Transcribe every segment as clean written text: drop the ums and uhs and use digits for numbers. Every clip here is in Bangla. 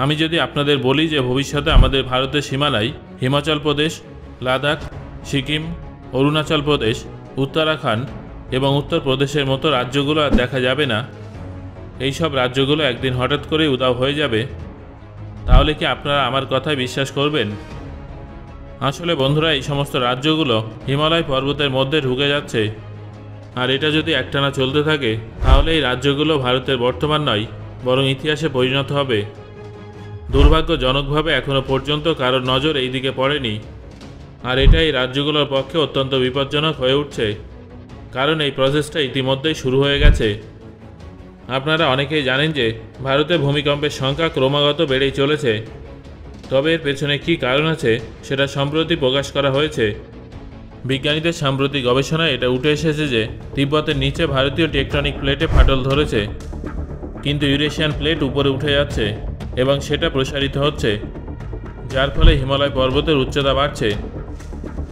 আমি যদি আপনাদের বলি যে ভবিষ্যতে আমাদের ভারতের সীমানায় হিমাচল প্রদেশ, লাদাখ, সিকিম, অরুণাচল প্রদেশ, উত্তরাখণ্ড এবং উত্তরপ্রদেশের মতো রাজ্যগুলো আর দেখা যাবে না, এই সব রাজ্যগুলো একদিন হঠাৎ করেই উধাও হয়ে যাবে, তাহলে কি আপনারা আমার কথায় বিশ্বাস করবেন? আসলে বন্ধুরা, এই সমস্ত রাজ্যগুলো হিমালয় পর্বতের মধ্যে ঢুকে যাচ্ছে, আর এটা যদি একটানা চলতে থাকে তাহলে এই রাজ্যগুলো ভারতের বর্তমান নয় বরং ইতিহাসে পরিণত হবে। দুর্ভাগ্যজনকভাবে এখনও পর্যন্ত কারোর নজর এই দিকে পড়েনি, আর এটা এই রাজ্যগুলোর পক্ষে অত্যন্ত বিপজ্জনক হয়ে উঠছে, কারণ এই প্রসেসটা ইতিমধ্যেই শুরু হয়ে গেছে। আপনারা অনেকেই জানেন যে ভারতে ভূমিকম্পের সংখ্যা ক্রমাগত বেড়েই চলেছে, তবে এর পেছনে কী কারণ আছে সেটা সম্প্রতি প্রকাশ করা হয়েছে। বিজ্ঞানীদের সাম্প্রতিক গবেষণায় এটা উঠে এসেছে যে তিব্বতের নিচে ভারতীয় টেকটনিক প্লেটে ফাটল ধরেছে, কিন্তু ইউরেশিয়ান প্লেট উপরে উঠে যাচ্ছে এবং সেটা প্রসারিত হচ্ছে, যার ফলে হিমালয় পর্বতের উচ্চতা বাড়ছে।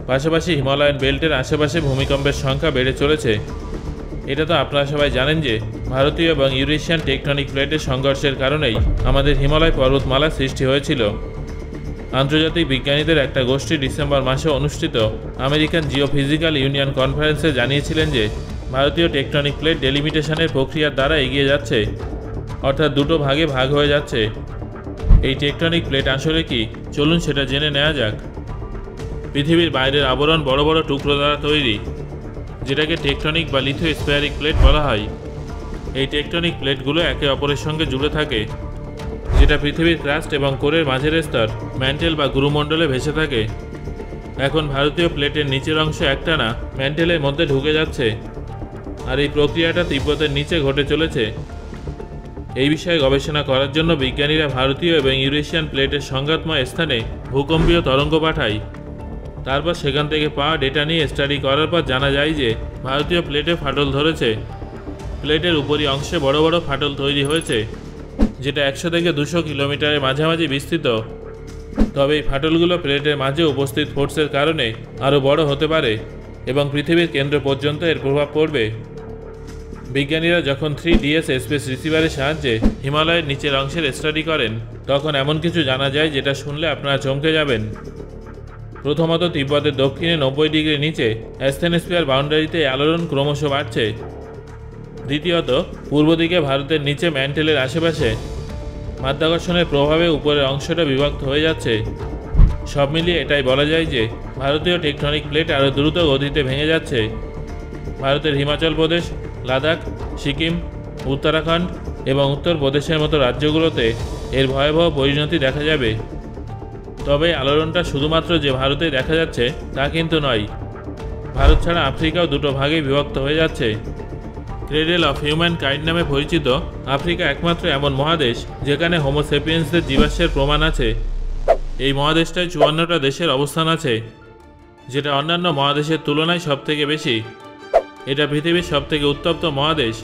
পাশাপাশি হিমালয়ান বেল্টের আশেপাশে ভূমিকম্পের সংখ্যা বেড়ে চলেছে। এটা তো আপনারা সবাই জানেন যে ভারতীয় এবং ইউরেশিয়ান টেকটনিক প্লেটের সংঘর্ষের কারণেই আমাদের হিমালয় পর্বতমালা সৃষ্টি হয়েছিল। আন্তর্জাতিক বিজ্ঞানীদের একটা গোষ্ঠী ডিসেম্বর মাসে অনুষ্ঠিত আমেরিকান জিওফিজিক্যাল ইউনিয়ন কনফারেন্সে জানিয়েছিলেন যে ভারতীয় টেকটনিক প্লেট ডেলিমিটেশনের প্রক্রিয়ার দ্বারা এগিয়ে যাচ্ছে, অর্থাৎ দুটো ভাগে ভাগ হয়ে যাচ্ছে। এই টেকটনিক প্লেট আসলে কি, চলুন সেটা জেনে নেওয়া যাক। পৃথিবীর বাইরের আবরণ বড় বড় টুকরো দ্বারা তৈরি, যেটাকে টেকটনিক বা লিথোস্ফিয়ারিক প্লেট বলা হয়। এই টেকটনিক প্লেটগুলো একে অপরের সঙ্গে জুড়ে থাকে, যেটা পৃথিবীর ক্রাস্ট এবং কোরের মাঝের স্তর ম্যান্টেল বা গুরুমণ্ডলে ভেসে থাকে। এখন ভারতীয় প্লেটের নিচের অংশ একটানা ম্যান্টেলের মধ্যে ঢুকে যাচ্ছে, আর এই প্রক্রিয়াটা তিব্বতের নিচে ঘটে চলেছে। এই বিষয়ে গবেষণা করার জন্য বিজ্ঞানীরা ভারতীয় এবং ইউরেশিয়ান প্লেটের সংঘাতময় স্থানে ভূকম্পীয় তরঙ্গ পাঠায়। তারপর সেখান থেকে পাওয়া ডেটা নিয়ে স্টাডি করার পর জানা যায় যে ভারতীয় প্লেটে ফাটল ধরেছে। প্লেটের উপরি অংশে বড় বড় ফাটল তৈরি হয়েছে, যেটা 100 থেকে 200 কিলোমিটারের মাঝামাঝি বিস্তৃত। তবে এই ফাটলগুলো প্লেটের মাঝে উপস্থিত ফোর্সের কারণে আরও বড় হতে পারে এবং পৃথিবীর কেন্দ্র পর্যন্ত এর প্রভাব পড়বে। বিজ্ঞানীরা যখন 3DS স্পেস রিসিভারের সাহায্যে হিমালয়ের নিচের অংশের স্টাডি করেন, তখন এমন কিছু জানা যায় যেটা শুনলে আপনারা চমকে যাবেন। প্রথমত, তিব্বতের দক্ষিণে 90 ডিগ্রি নিচে অ্যাস্থেনোস্ফিয়ার বাউন্ডারিতে আলোড়ন ক্রমশ বাড়ছে। দ্বিতীয়ত, পূর্ব দিকে ভারতের নিচে ম্যান্টেলের আশেপাশে মাধ্যাকর্ষণের প্রভাবে উপরের অংশটা বিভক্ত হয়ে যাচ্ছে। সব মিলিয়ে এটাই বলা যায় যে ভারতীয় টেকটনিক প্লেট আরও দ্রুত গতিতে ভেঙে যাচ্ছে। ভারতের হিমাচল প্রদেশ, লাদাখ, সিকিম, উত্তরাখণ্ড এবং উত্তরপ্রদেশের মতো রাজ্যগুলোতে এর ভয়াবহ পরিণতি দেখা যাবে। তবে আলোড়নটা শুধুমাত্র যে ভারতে দেখা যাচ্ছে তা কিন্তু নয়। ভারত ছাড়া আফ্রিকাও দুটো ভাগে বিভক্ত হয়ে যাচ্ছে। ক্রেডেল অফ হিউম্যান কাইন্ড নামে পরিচিত আফ্রিকা একমাত্র এমন মহাদেশ যেখানে হোমোসেপিয়েন্সদের জীবাশ্মের প্রমাণ আছে। এই মহাদেশটায় 54টা দেশের অবস্থান আছে, যেটা অন্যান্য মহাদেশের তুলনায় সবথেকে বেশি। এটা পৃথিবীর সবথেকে উত্তপ্ত মহাদেশ,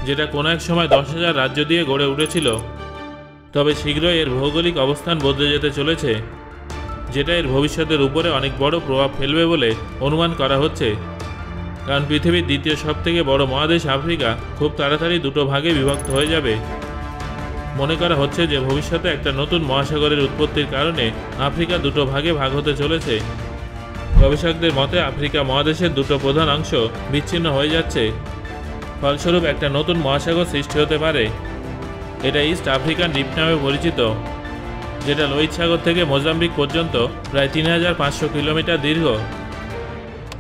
যেটা কোনো এক সময় 10,000 রাজ্য দিয়ে গড়ে উঠেছিল। তবে শীঘ্রই এর ভৌগোলিক অবস্থান বদলে যেতে চলেছে, যেটা এর ভবিষ্যতের উপরে অনেক বড় প্রভাব ফেলবে বলে অনুমান করা হচ্ছে। কারণ পৃথিবীর দ্বিতীয় সবথেকে বড় মহাদেশ আফ্রিকা খুব তাড়াতাড়ি দুটো ভাগে বিভক্ত হয়ে যাবে। মনে করা হচ্ছে যে ভবিষ্যতে একটা নতুন মহাসাগরের উৎপত্তির কারণে আফ্রিকা দুটো ভাগে ভাগ হতে চলেছে। গবেষকদের মতে আফ্রিকা মহাদেশের দুটো প্রধান অংশ বিচ্ছিন্ন হয়ে যাচ্ছে, ফলস্বরূপ একটা নতুন মহাসাগর সৃষ্টি হতে পারে। এটা ইস্ট আফ্রিকান দ্বীপ নামে পরিচিত, যেটা লোহিত সাগর থেকে মোজাম্বিক পর্যন্ত প্রায় 3,500 কিলোমিটার দীর্ঘ।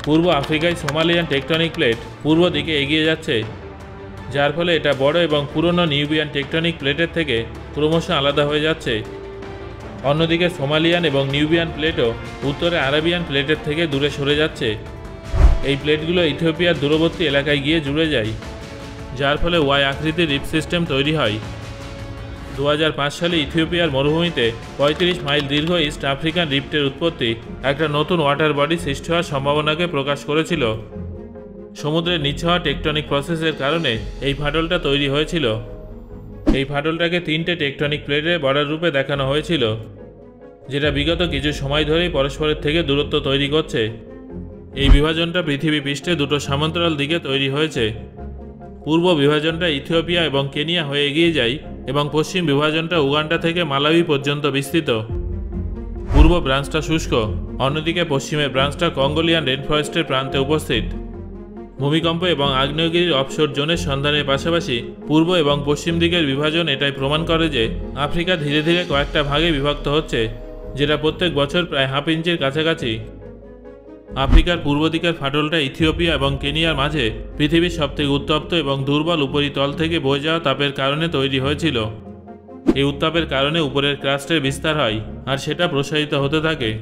পূর্ব আফ্রিকায় সোমালিয়ান টেকটনিক প্লেট পূর্ব দিকে এগিয়ে যাচ্ছে, যার ফলে এটা বড় এবং পুরনো নিউবিয়ান টেকটনিক প্লেটের থেকে ক্রমশ আলাদা হয়ে যাচ্ছে। অন্যদিকে সোমালিয়ান এবং নিউবিয়ান প্লেটও উত্তরে আরাবিয়ান প্লেটের থেকে দূরে সরে যাচ্ছে। এই প্লেটগুলো ইথিওপিয়ার দূরবর্তী এলাকায় গিয়ে জুড়ে যায়, যার ফলে ওয়াই আকৃতির রিপ সিস্টেম তৈরি হয়। 2005 সালে ইথিওপিয়ার মরুভূমিতে 35 মাইল দীর্ঘ ইস্ট আফ্রিকান রিফটের উৎপত্তি একটা নতুন ওয়াটার বডি সৃষ্টি হওয়ার সম্ভাবনাকে প্রকাশ করেছিল। সমুদ্রের নিচে হওয়া টেকটনিক প্রসেসের কারণে এই ফাটলটা তৈরি হয়েছিল। এই ফাটলটাকে 3টে টেকটনিক প্লেটের বর্ডার রূপে দেখানো হয়েছিল, যেটা বিগত কিছু সময় ধরেই পরস্পরের থেকে দূরত্ব তৈরি করছে। এই বিভাজনটা পৃথিবী পৃষ্ঠে দুটো সমান্তরাল দিকে তৈরি হয়েছে। পূর্ব বিভাজনটা ইথিওপিয়া এবং কেনিয়া হয়ে এগিয়ে যায় এবং পশ্চিম বিভাজনটা উগান্ডা থেকে মালাউই পর্যন্ত বিস্তৃত। পূর্ব ব্রাঞ্চটা শুষ্ক, অন্যদিকে পশ্চিমের ব্রাঞ্চটা কঙ্গোলিয়ান রেনফরেস্টের প্রান্তে উপস্থিত। ভূমিকম্প এবং আগ্নেয়গিরির অফশোর জোনের সন্ধানের পাশাপাশি পূর্ব এবং পশ্চিম দিকের বিভাজন এটাই প্রমাণ করে যে আফ্রিকা ধীরে ধীরে কয়েকটা ভাগে বিভক্ত হচ্ছে, যেটা প্রত্যেক বছর প্রায় হাফ ইঞ্চির কাছাকাছি। আফ্রিকার পূর্ব দিকের ফাটলটা ইথিওপিয়া এবং কেনিয়ার মাঝে পৃথিবীর সবথেকে উত্তপ্ত এবং দুর্বল উপরিতল থেকে বয়ে যাওয়া তাপের কারণে তৈরি হয়েছিল। এই উত্তাপের কারণে উপরের ক্রাস্টের বিস্তার হয় আর সেটা প্রসারিত হতে থাকে,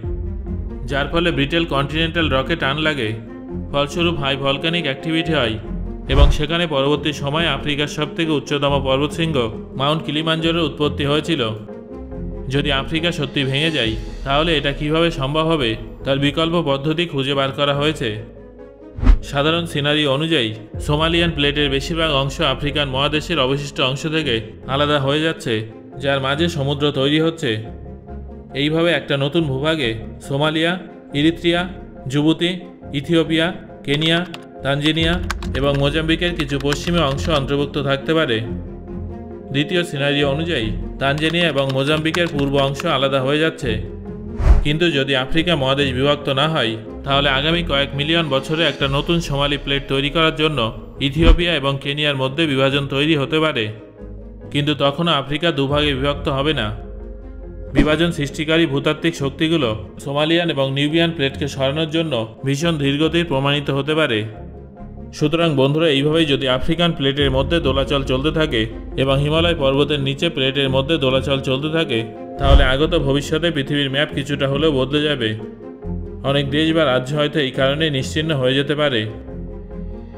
যার ফলে ব্রিটেল কন্টিনেন্টাল রকে টান লাগে। ফলস্বরূপ হাই ভলকানিক অ্যাক্টিভিটি হয় এবং সেখানে পরবর্তী সময়ে আফ্রিকার সবথেকে উচ্চতম পর্বতশৃঙ্গ মাউন্ট কিলিমাঞ্জারোর উৎপত্তি হয়েছিল। যদি আফ্রিকা সত্যি ভেঙে যায় তাহলে এটা কিভাবে সম্ভব হবে তার বিকল্প পদ্ধতি খুঁজে বার করা হয়েছে। সাধারণ সিনারি অনুযায়ী সোমালিয়ান প্লেটের বেশিরভাগ অংশ আফ্রিকান মহাদেশের অবশিষ্ট অংশ থেকে আলাদা হয়ে যাচ্ছে, যার মাঝে সমুদ্র তৈরি হচ্ছে। এইভাবে একটা নতুন ভূভাগে Somalia, Eritrea, Djibouti, Ethiopia, Kenya, Tanzania এবং মোজাম্বিকের কিছু পশ্চিমী অংশ অন্তর্ভুক্ত থাকতে পারে। দ্বিতীয় সিনারিও অনুযায়ী তানজানিয়া এবং মোজাম্বিকের পূর্ব অংশ আলাদা হয়ে যাচ্ছে। কিন্তু যদি আফ্রিকা মহাদেশ বিভক্ত না হয় তাহলে আগামী কয়েক মিলিয়ন বছরে একটা নতুন সোমালি প্লেট তৈরি করার জন্য ইথিওপিয়া এবং কেনিয়ার মধ্যে বিভাজন তৈরি হতে পারে। কিন্তু তখনও আফ্রিকা দুভাগে বিভক্ত হবে না। বিভাজন সৃষ্টিকারী ভূতাত্ত্বিক শক্তিগুলো সোমালিয়ান এবং নিউবিয়ান প্লেটকে সরানোর জন্য ভীষণ ধীরগতির প্রমাণিত হতে পারে। সুতরাং বন্ধুরা, এইভাবেই যদি আফ্রিকান প্লেটের মধ্যে দোলাচল চলতে থাকে এবং হিমালয় পর্বতের নিচে প্লেটের মধ্যে দোলাচল চলতে থাকে তাহলে আগত ভবিষ্যতে পৃথিবীর ম্যাপ কিছুটা হলেও বদলে যাবে। অনেক দেশ বা রাজ্য হয়তো এই কারণে নিশ্চিহ্ন হয়ে যেতে পারে।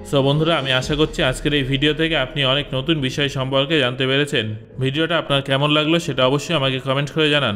সো বন্ধুরা, আমি আশা করছি আজকের এই ভিডিও থেকে আপনি অনেক নতুন বিষয় সম্পর্কে জানতে পেরেছেন। ভিডিওটা আপনার কেমন লাগলো সেটা অবশ্যই আমাকে কমেন্ট করে জানান।